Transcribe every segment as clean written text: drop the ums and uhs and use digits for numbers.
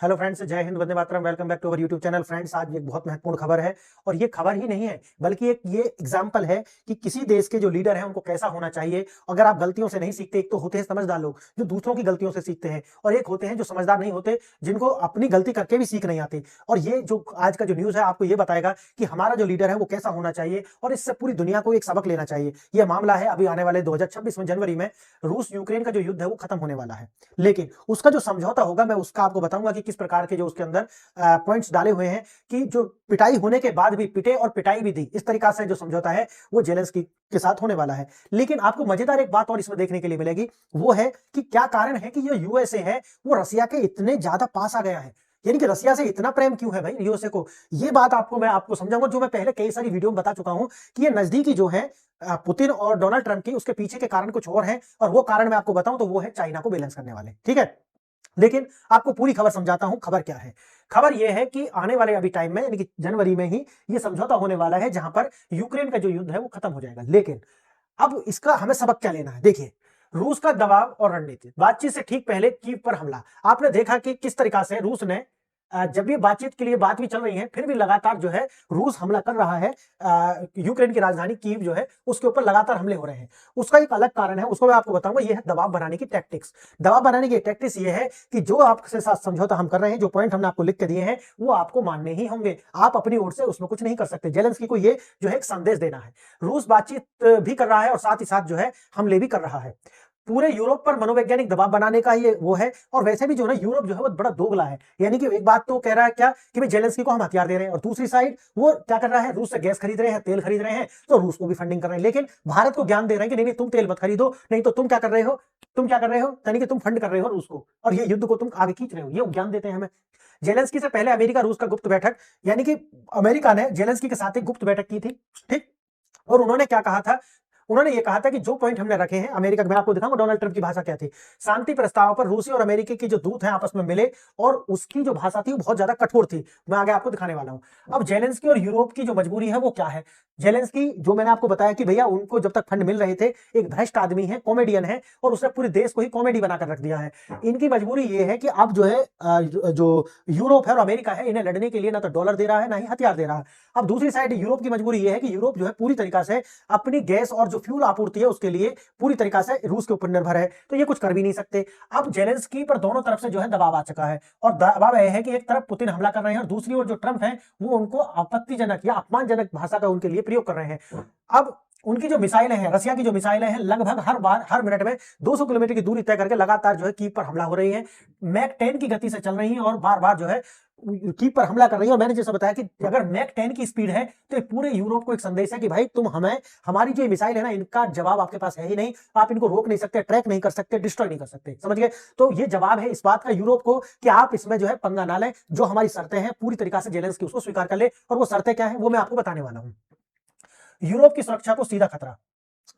Hello friends, जय हिंद, वंदे मातरम। Welcome back to our YouTube channel. Friends, आज एक बहुत महत्वपूर्ण खबर है और ये खबर ही नहीं है बल्कि एक ये एग्जांपल है कि किसी देश के जो लीडर हैं उनको कैसा होना चाहिए। अगर आप गलतियों से नहीं सीखते, एक तो होते हैं समझदार लोग जो दूसरों की गलतियों से सीखते हैं, और एक होते हैं जो समझदार नहीं होते, जिनको अपनी गलती करके भी सीख नहीं आती। और ये जो आज का जो न्यूज है आपको ये बताएगा कि हमारा जो लीडर है वो कैसा होना चाहिए और इससे पूरी दुनिया को एक सबक लेना चाहिए। यह मामला है अभी आने वाले 2026 में जनवरी में रूस यूक्रेन का जो युद्ध है वो खत्म होने वाला है, लेकिन उसका जो समझौता होगा मैं उसका आपको बताऊंगा कि किस प्रकार के जो उसके अंदर पॉइंट्स डाले हुए हैं कि जो पिटाई होने के बाद भी पिटे और पिटाई भी दी, इस तरीका से जो समझौता है वो जेलेंस्की के साथ होने वाला है। लेकिन आपको मजेदार एक बात और इसमें देखने के लिए मिलेगी, वो है कि क्या कारण है कि ये यूएसए है वो रसिया के इतने ज्यादा पास आ गया है। यानी कि रसिया से इतना प्रेम क्यों है भाई यूएसए को। ये बात मैं आपको समझाऊंगा, जो मैं पहले कई सारी वीडियो में बता चुका हूं कि ये नजदीकी जो है पुतिन और डोनाल्ड ट्रंप की, उसके पीछे के कारण कुछ और हैं, और वो कारण मैं आपको बताऊं तो वो है चाइना को बैलेंस करने वाले। ठीक है, लेकिन आपको पूरी खबर समझाता हूं। खबर क्या है? खबर यह है कि आने वाले अभी टाइम में, यानी कि जनवरी में ही ये समझौता होने वाला है जहां पर यूक्रेन का जो युद्ध है वो खत्म हो जाएगा। लेकिन अब इसका हमें सबक क्या लेना है? देखिए, रूस का दबाव और रणनीति। बातचीत से ठीक पहले कीव पर हमला। आपने देखा कि किस तरीका से रूस ने जब ये बातचीत के लिए बात भी चल रही है फिर भी लगातार जो है रूस हमला कर रहा है। यूक्रेन की राजधानी कीव जो है उसके ऊपर लगातार हमले हो रहे हैं। उसका एक अलग कारण है, उसको मैं आपको बताऊंगा। ये है दबाव बनाने की टैक्टिक्स। दबाव बनाने की टैक्टिक्स ये है कि जो आपके साथ समझौता हम कर रहे हैं, जो पॉइंट हमने आपको लिख के दिए हैं वो आपको मानने ही होंगे। आप अपनी ओर से उसमें कुछ नहीं कर सकते। जेलेंस्की को ये जो है एक संदेश देना है। रूस बातचीत भी कर रहा है और साथ ही साथ जो है हमले भी कर रहा है। पूरे यूरोप पर मनोवैज्ञानिक दबाव बनाने का ये वो है। और वैसे भी जो है यूरोप जो है वो बड़ा दोगला है। यानी कि एक बात तो कह रहा है क्या कि भाई जेलेंस्की को हम हथियार दे रहे हैं, और दूसरी साइड वो क्या कर रहा है, रूस से गैस खरीद रहे हैं, तेल खरीद रहे हैं, तो रूस को भी फंडिंग कर रहे हैं। लेकिन भारत को ज्ञान दे रहे हैं कि नहीं नहीं तुम तेल मत खरीदो, नहीं तो तुम क्या कर रहे हो, यानी कि तुम फंड कर रहे हो रूस को, और ये युद्ध को तुम आगे खींच रहे हो। ये ज्ञान देते हैं हमें। जेलेंस्की से पहले अमेरिका रूस का गुप्त बैठक, यानी कि अमेरिका ने जेलेंस्की के साथ एक गुप्त बैठक की थी। ठीक, और उन्होंने क्या कहा था? उन्होंने ये कहा था कि जो पॉइंट हमने रखे हैं, अमेरिका, मैं आपको दिखाऊंगा डोनाल्ड ट्रंप की भाषा क्या थी। शांति प्रस्ताव पर रूसी और अमेरिकी के जो दूत हैं आपस में मिले, और उसकी जो भाषा थी वो बहुत ज्यादा कठोर थी। मैं आगे आपको दिखाने वाला हूं। अब जेलेंस्की और यूरोप की जो मजबूरी है वो क्या है? जेलेंस्की, जो मैंने आपको बताया कि भैया उनको जब तक फंड मिल रहे थे, एक भ्रष्ट आदमी है, कॉमेडियन है, और उसने पूरे देश को ही कॉमेडी बनाकर रख दिया है। इनकी मजबूरी ये है कि अब जो है जो यूरोप है और अमेरिका है, इन्हें लड़ने के लिए ना तो डॉलर दे रहा है ना ही हथियार दे रहा है। अब दूसरी साइड यूरोप की मजबूरी ये है कि यूरोप जो है पूरी तरीका से अपनी गैस और जो फ्यूल आपूर्ति है उसके लिए पूरी तरीका से रूस के ऊपर निर्भर है, तो ये कुछ कर भी नहीं सकते। अब जेलेंस्की पर दोनों तरफ से जो है दबाव आ चुका है, और दबाव यह है कि एक तरफ पुतिन हमला कर रहे हैं और दूसरी ओर जो ट्रंप है वो उनको आपत्तिजनक या अपमानजनक भाषा का उनके लिए प्रयोग कर रहे हैं। अब उनकी जो मिसाइलें हैं, रसिया की जो मिसाइलें हैं, लगभग हर बार हर मिनट में 200 किलोमीटर की दूरी तय करके लगातार जो है कीव पर हमला हो रही है। मैक 10 की गति से चल रही है और बार बार जो है कीव पर हमला कर रही है। और मैंने जैसा बताया कि अगर मैक 10 की स्पीड है तो पूरे यूरोप को एक संदेश है कि भाई तुम हमें, हमारी जो मिसाइल है ना, इनका जवाब आपके पास है ही नहीं। आप इनको रोक नहीं सकते, ट्रैक नहीं कर सकते, डिस्ट्रॉय नहीं कर सकते। समझ गए? तो ये जवाब है इस बात का यूरोप को कि आप इसमें जो है पंगा ना लें। जो हमारी शर्तें हैं पूरी तरीका से जेलेंस्की उसको स्वीकार कर ले, और वो शर्तें क्या है वो मैं आपको बताने वाला हूं। यूरोप की सुरक्षा को सीधा खतरा।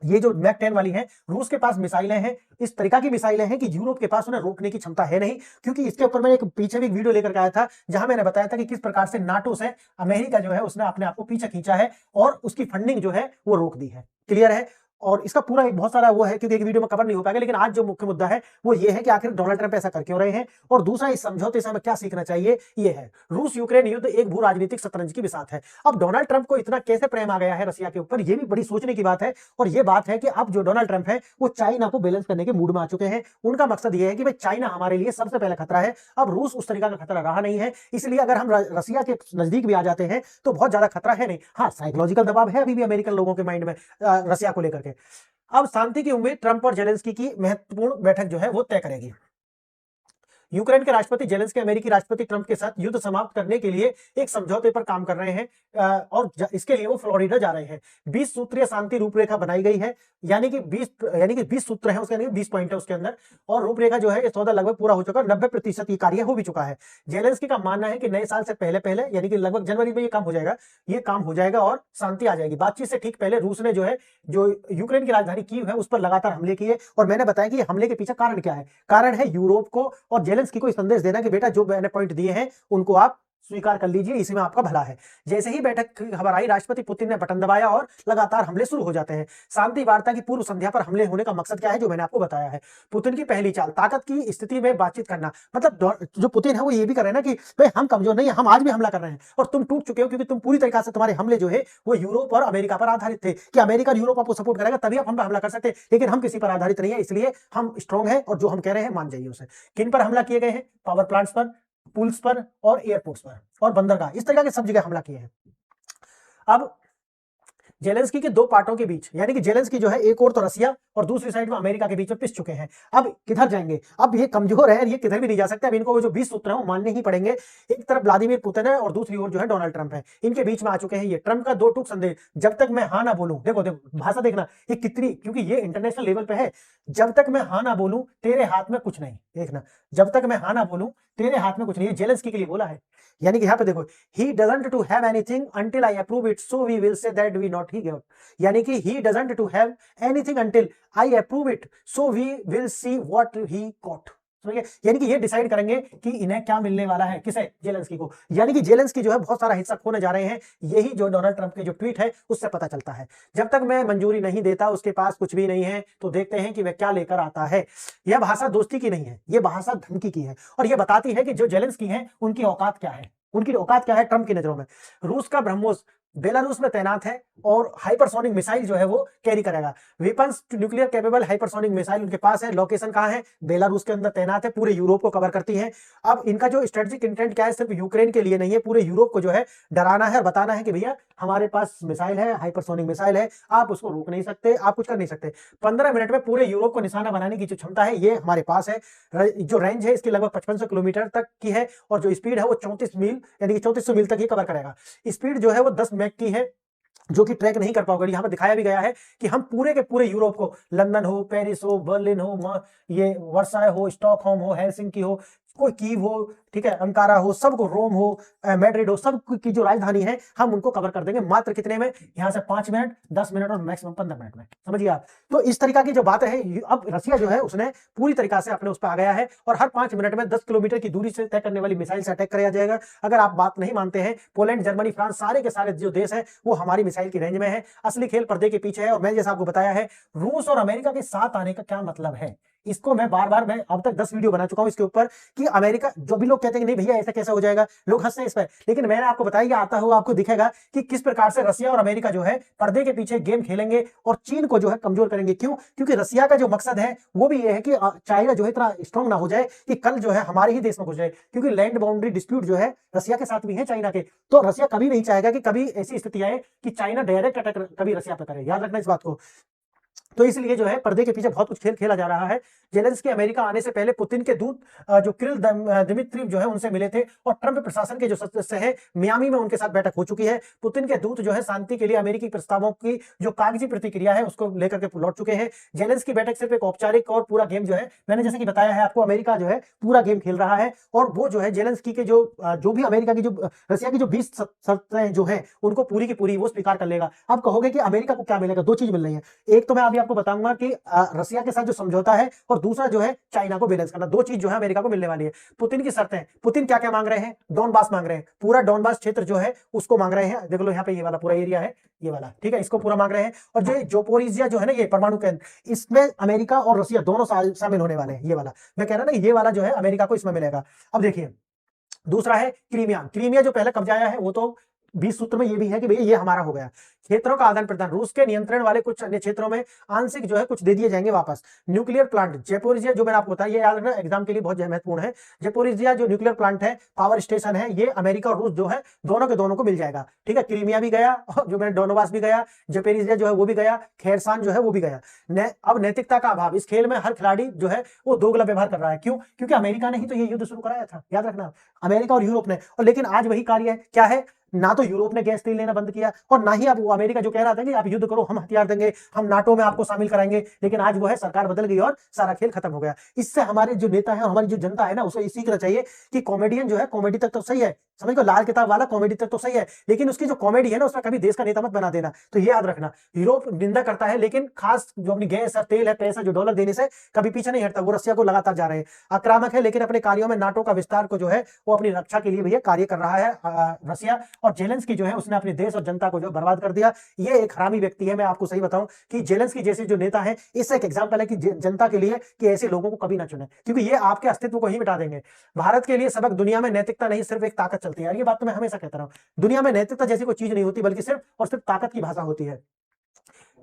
ये जो मैक 10 वाली है, रूस के पास मिसाइलें हैं, इस तरीका की मिसाइलें हैं कि यूरोप के पास उन्हें रोकने की क्षमता है नहीं। क्योंकि इसके ऊपर मैंने एक पीछे भी एक वीडियो लेकर आया था जहां मैंने बताया था कि किस प्रकार से नाटो से अमेरिका जो है उसने अपने आप को पीछे खींचा है और उसकी फंडिंग जो है वो रोक दी है। क्लियर है? और इसका पूरा एक बहुत सारा वो है, क्योंकि एक वीडियो में कवर नहीं हो पाएगा। लेकिन आज जो मुख्य मुद्दा है वो ये है कि आखिर डोनाल्ड ट्रंप ऐसा कर क्यों रहे हैं, और दूसरा इस समझौते से हमें क्या सीखना चाहिए। ये है रूस यूक्रेन युद्ध एक भू राजनीतिक शतरंज की बिसात है। अब डोनाल्ड ट्रंप को इतना कैसे प्रेम आ गया है रसिया के ऊपर, ये भी बड़ी सोचने की बात है। और ये बात है कि अब जो डोनाल्ड ट्रंप है वो चाइना को बैलेंस करने के मूड में आ चुके हैं। उनका मकसद ये है कि भाई चाइना हमारे लिए सबसे पहला खतरा है। अब रूस उस तरीका का खतरा रहा नहीं है, इसलिए अगर हम रसिया के नजदीक भी आ जाते हैं तो बहुत ज्यादा खतरा है नहीं। हाँ, साइकोलॉजिकल दबाव है अभी भी अमेरिकन लोगों के माइंड में रसिया को लेकर के। अब शांति की उम्मीद ट्रंप और जेलेंस्की की महत्वपूर्ण बैठक जो है वो तय करेगी। यूक्रेन के राष्ट्रपति जेलेंस्की अमेरिकी राष्ट्रपति ट्रंप के साथ युद्ध समाप्त करने के लिए एक समझौते पर काम कर रहे हैं, और इसके लिए वो फ्लोरिडा जा रहे हैं। 20 सूत्रीय शांति रूपरेखा बनाई गई है, यानी कि 20 सूत्र हैं उसके, 20 पॉइंट है उसके अंदर। और रूपरेखा जो है ये सौदा लगभग पूरा हो चुका है, 90% ये कार्य हो भी चुका है। जेलेंस्की का मानना है कि नए साल से पहले पहले, यानी कि लगभग जनवरी में ये काम हो जाएगा और शांति आ जाएगी। बातचीत से ठीक पहले रूस ने जो है जो यूक्रेन की राजधानी कीव है उस पर लगातार हमले किए, और मैंने बताया कि हमले के पीछे कारण क्या है। कारण है यूरोप को और जेलेंस्की को संदेश देना कि बेटा जो मैंने पॉइंट दिए हैं उनको आप स्वीकार कर लीजिए, इसी में आपका भला है। जैसे ही बैठक की खबर आई, राष्ट्रपति पुतिन ने बटन दबाया और लगातार हमले शुरू हो जाते हैं। शांति वार्ता की पूर्व संध्या पर हमले होने का मकसद क्या है, जो मैंने आपको बताया है। पुतिन की पहली चाल, ताकत की स्थिति में बातचीत करना। मतलब जो पुतिन है वो ये भी कर रहे हैं ना कि भाई हम कमजोर नहीं है, हम आज भी हमला कर रहे हैं और तुम टूट चुके हो, क्योंकि तुम पूरी तरीके से, तुम्हारे हमले जो है वो यूरोप और अमेरिका पर आधारित थे कि अमेरिका और यूरोप आपको सपोर्ट करेगा तभी आप हम पर हमला कर सकते हैं, लेकिन हम किसी पर आधारित नहीं है, इसलिए हम स्ट्रांग है और जो हम कह रहे हैं मान जाइए उसे। किन पर हमला किए गए हैं? पावर प्लांट्स पर, पुल्स पर और एयरपोर्ट्स पर और बंदरगाह, इस तरह के सब जगह हमला किए हैं। अब जेलेंस्की के दो पार्टों के बीच, यानी कि जेलेंस्की जो है एक और तो रसिया और दूसरी साइड में अमेरिका के बीच में पिस चुके हैं। अब किधर जाएंगे? अब ये कमजोर है, ये किधर भी नहीं जा सकते। अब इनको वो जो 20 सूत्र है वो मानने ही पड़ेंगे। एक तरफ व्लादिमीर पुतिन है और दूसरी ओर जो है डोनाल्ड ट्रंप है। इनके बीच में आ चुके हैं ये। ट्रंप का दो टूक संदेश, जब तक मैं हाँ ना बोलूं, देखो देखो भाषा देखना ये कितनी, क्योंकि ये इंटरनेशनल लेवल पे है। जब तक मैं हाँ ना बोलूं तेरे हाथ में कुछ नहीं, देखना, जब तक मैं हाँ ना बोलूं तेरे हाथ में कुछ नहीं, जेलेंस्की के लिए बोला है। यानी कि यहाँ पे देखो, he doesn't to have anything until I approve it, so we will say that we not he give, यानी कि he doesn't to have anything until I approve it, so we will see what he got। यानी कि ये decide करेंगे कि इन्हें क्या मिलने वाला है, किसे? जेलेंस्की को। यानी कि जेलेंस्की जो है बहुत सारा हिस्सा खोने जा रहे हैं। यही जो डोनाल्ड ट्रंप के जो ट्वीट है उससे पता चलता है। जब तक मैं मंजूरी नहीं देता, उसके पास कुछ भी नहीं है, तो देखते हैं कि वह क्या लेकर आता है। यह भाषा दोस्ती की नहीं है, यह भाषा धमकी की है और यह बताती है कि जो जेलेंस्की है उनकी औकात क्या है। उनकी औकात क्या है ट्रंप की नजरों में? रूस का ब्रह्मोस बेलारूस में तैनात है और हाइपरसोनिक मिसाइल जो है वो कैरी करेगा। Weapons nuclear capable hypersonic missile उनके पास है। लोकेशन कहां है? बेलारूस के अंदर तैनात है, पूरे यूरोप को कवर करती है। अब इनका जो स्ट्रेटेजिक इंटेंट क्या है, सिर्फ यूक्रेन के लिए नहीं है, पूरे यूरोप को जो है डराना है, बताना है कि भैया हमारे पास मिसाइल है, हाइपरसोनिक मिसाइल है, आप उसको रोक नहीं सकते, आप कुछ कर नहीं सकते। 15 मिनट में पूरे यूरोप को निशाना बनाने की जो क्षमता है ये हमारे पास है। जो रेंज है इसकी लगभग 5500 किलोमीटर तक की है और जो स्पीड है वो 34 मील यानी कि 3400 मील तक ही कवर करेगा। स्पीड जो है वो 10 मैक की है, जो कि ट्रैक नहीं कर पाओगे। यहाँ पर दिखाया भी गया है कि हम पूरे के पूरे यूरोप को, लंदन हो, पेरिस हो, बर्लिन हो, ये वर्साय हो, स्टॉकहोम हो, हेलसिंकी हो, कोई कीव हो, ठीक है, अंकारा हो, सबको, रोम हो, मैड्रिड हो, सब की जो राजधानी है हम उनको कवर कर देंगे मात्र कितने में? यहाँ से 5 मिनट, 10 मिनट और मैक्सिमम 15 मिनट में। समझिए आप। तो इस तरीका की जो बात है, अब रसिया जो है उसने पूरी तरीका से अपने उस पर आ गया है और हर 5 मिनट में 10 किलोमीटर की दूरी से तय करने वाली मिसाइल से अटैक कराया जाएगा। अगर आप बात नहीं मानते हैं, पोलैंड, जर्मनी, फ्रांस, सारे के सारे जो देश है वो हमारी मिसाइल की रेंज में है। असली खेल पर्दे के पीछे है और मैंने जैसा आपको बताया है, रूस और अमेरिका के साथ आने का क्या मतलब है, इसको मैं बार बार, मैं अब तक 10 वीडियो बना चुका हूं इसके ऊपर कि अमेरिका, जो भी लोग कहते हैं कि नहीं भैया ऐसा कैसा हो जाएगा, लोग हंसते हैं इस पर, लेकिन मैंने आपको बताया आता हुआ आपको दिखेगा कि किस प्रकार से रसिया और अमेरिका जो है पर्दे के पीछे गेम खेलेंगे और चीन को जो है कमजोर करेंगे। क्यों? क्योंकि रसिया का जो मकसद है वो भी ये है कि चाइना जो है इतना स्ट्रांग ना हो जाए कि कल जो है हमारे ही देश में घुस जाए, क्योंकि लैंड बाउंड्री डिस्प्यूट जो है रसिया के साथ भी है, चाइना के। तो रसिया कभी नहीं चाहेगा कि कभी ऐसी स्थिति आए कि चाइना डायरेक्ट अटैक कभी रसिया पर करे, याद रखना इस बात को। तो इसलिए जो है पर्दे के पीछे बहुत कुछ खेल खेला जा रहा है। जेलेंस्की अमेरिका आने से पहले पुतिन के दूत जो किरिल दिमित्रिव जो है उनसे मिले थे और ट्रंप प्रशासन के जो सदस्य हैं मियामी में उनके साथ बैठक हो चुकी है। पुतिन के दूत जो है शांति के लिए अमेरिकी प्रस्तावों की जो कागजी प्रतिक्रिया है उसको लेकर के लौट चुके हैं। जेलेंस्की बैठक सिर्फ एक औपचारिक और पूरा गेम जो है, मैंने जैसे कि बताया है आपको, अमेरिका जो है पूरा गेम खेल रहा है और वो जो है जेलेंस्की के जो भी अमेरिका की, जो रसिया की जो 20 शर्तें जो है उनको पूरी की पूरी वो स्वीकार कर लेगा। अब कहोगे कि अमेरिका को क्या मिलेगा? दो चीज मिल रही है। एक तो मैं अभी आपको बताऊंगा कि रसिया के साथ जो समझौता है और दूसरा जो है चाइना को बैलेंस करना। दो चीज जो है अमेरिका को मिलने वाली है। पुतिन की शर्तें, पुतिन क्या क्या मांग रहे हैं? डोनबास मांग रहे हैं, पूरा डोनबास क्षेत्र जो है उसको मांग रहे हैं। देख लो यहाँ पे ये वाला पूरा एरिया है, ये वाला, ठीक है, इसको पूरा मांग रहे हैं। और जो जोपोरिजिया जो है ना, ये परमाणु केंद्र, इसमें अमेरिका और रसिया दोनों शामिल होने वाले हैं। ये वाला मैं कह रहा ना, ये वाला जो है अमेरिका को इसमें मिलेगा। अब देखिए दूसरा है क्रीमिया। क्रीमिया जो पहले कब्जा आया है वो तो 20 सूत्र में ये भी है कि भैया ये हमारा हो गया। क्षेत्रों का आदान प्रदान, रूस के नियंत्रण वाले कुछ अन्य क्षेत्रों में आंशिक जो है कुछ दे दिए जाएंगे वापस। न्यूक्लियर प्लांट जेपोरिजिया जो मैंने आपको बताया, ये याद रखना एग्जाम के लिए बहुत महत्वपूर्ण है। जेपोरिजिया जो न्यूक्लियर प्लांट है, पावर स्टेशन है, ये अमेरिका और रूस जो है दोनों के दोनों को मिल जाएगा। ठीक है, क्रीमिया भी गया और जो मैंने डोनबास भी गया, जेपोरिजिया जो है वो भी गया, खेरसान जो है वो भी गया। अब नैतिकता का अभाव, इस खेल में हर खिलाड़ी जो है वो दोगला व्यवहार कर रहा है। क्यों? क्योंकि अमेरिका ने ही तो ये युद्ध शुरू कराया था, याद रखना, अमेरिका और यूरोप ने। और लेकिन आज वही कार्य है, क्या है? ना तो यूरोप ने गैस तेल लेना बंद किया और ना ही अब वो अमेरिका जो कह रहा था कि आप युद्ध करो, हम हथियार देंगे, हम नाटो में आपको शामिल कराएंगे, लेकिन आज वो है सरकार बदल गई और सारा खेल खत्म हो गया। इससे हमारे जो नेता है और हमारी जो जनता है ना, उसे सीखना चाहिए कि कॉमेडियन जो है कॉमेडी तक तो सही है, समझ लो, लाल किताब वाला कॉमेडी तक तो सही है, लेकिन उसकी जो कॉमेडी है ना उसमें कभी देश का नेता मत बना देना। तो ये याद रखना, यूरोप निंदा करता है लेकिन खास जो अपनी गैस है, तेल है, पैसा जो डॉलर देने से कभी पीछे नहीं हटता, वो रसिया को लगातार जा रहे हैं। आक्रामक है लेकिन अपने कार्यों में नाटो का विस्तार को जो है वो अपनी रक्षा के लिए भैया कार्य कर रहा है रसिया। और जेलेंस्की जो है उसने अपने देश और जनता को जो बर्बाद कर दिया। ये एक हरामी व्यक्ति है। मैं आपको सही बताऊं कि जेलेंस्की जैसे जो नेता है, इससे एक एग्जांपल है कि जनता के लिए कि ऐसे लोगों को कभी ना चुने, क्योंकि ये आपके अस्तित्व को ही मिटा देंगे। भारत के लिए सबक, दुनिया में नैतिकता नहीं सिर्फ एक ताकत चलती है यार, ये बात तो मैं हमेशा कहता रहा हूं। दुनिया में नैतिकता जैसी कोई चीज नहीं होती, बल्कि सिर्फ और सिर्फ ताकत की भाषा होती है।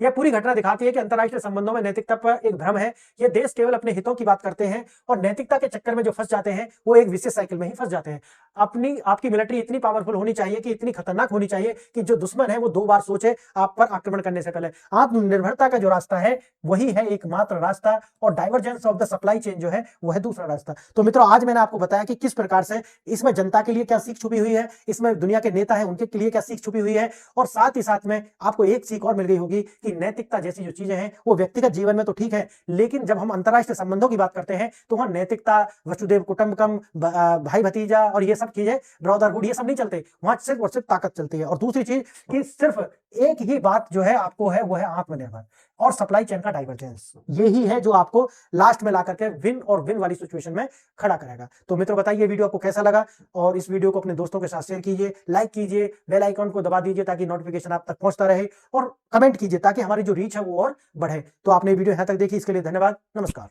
यह पूरी घटना दिखाती है कि अंतरराष्ट्रीय संबंधों में नैतिकता पर एक भ्रम है। ये देश केवल अपने हितों की बात करते हैं और नैतिकता के चक्कर में जो फंस जाते हैं वो एक विशेष साइकिल में ही फंस जाते हैं। आपकी मिलिट्री इतनी पावरफुल होनी चाहिए, कि इतनी खतरनाक होनी चाहिए कि जो दुश्मन है वो 2 बार सोचे आप पर आक्रमण करने से पहले। आत्मनिर्भरता का जो रास्ता है वही है एकमात्र रास्ता, और divergence of the supply chain जो है वो है दूसरा रास्ता। तो मित्रों, आज मैंने आपको बताया कि किस प्रकार से इसमें जनता के लिए क्या सीख छुपी हुई है, इसमें दुनिया के नेता है उनके लिए क्या सीख छुपी हुई है, और साथ ही साथ में आपको एक सीख और मिल गई होगी कि नैतिकता जैसी जो चीजें हैं वो व्यक्तिगत जीवन में तो ठीक है, लेकिन जब हम अंतरराष्ट्रीय संबंधों की बात करते हैं तो वहां नैतिकता, वसुदेव कुटुंबकम, भाई भतीजा और ये सब चीजें, ब्रदरहुड, ये सब नहीं चलते। वहां सिर्फ और सिर्फ ताकत चलती है। और दूसरी चीज कि सिर्फ एक ही बात जो है आपको है वो है आत्मनिर्भर और सप्लाई चेन का डाइवर्जेंस। यही है जो आपको लास्ट में ला करके विन और विन वाली सिचुएशन में खड़ा करेगा। तो मित्रों, बताइए वीडियो आपको कैसा लगा, और इस वीडियो को अपने दोस्तों के साथ शेयर कीजिए, लाइक कीजिए, बेल आइकन को दबा दीजिए ताकि नोटिफिकेशन आप तक पहुंचता रहे, और कमेंट कीजिए ताकि हमारी जो रीच है वो और बढ़े। तो आपने वीडियो यहां तक देखी, इसके लिए धन्यवाद। नमस्कार।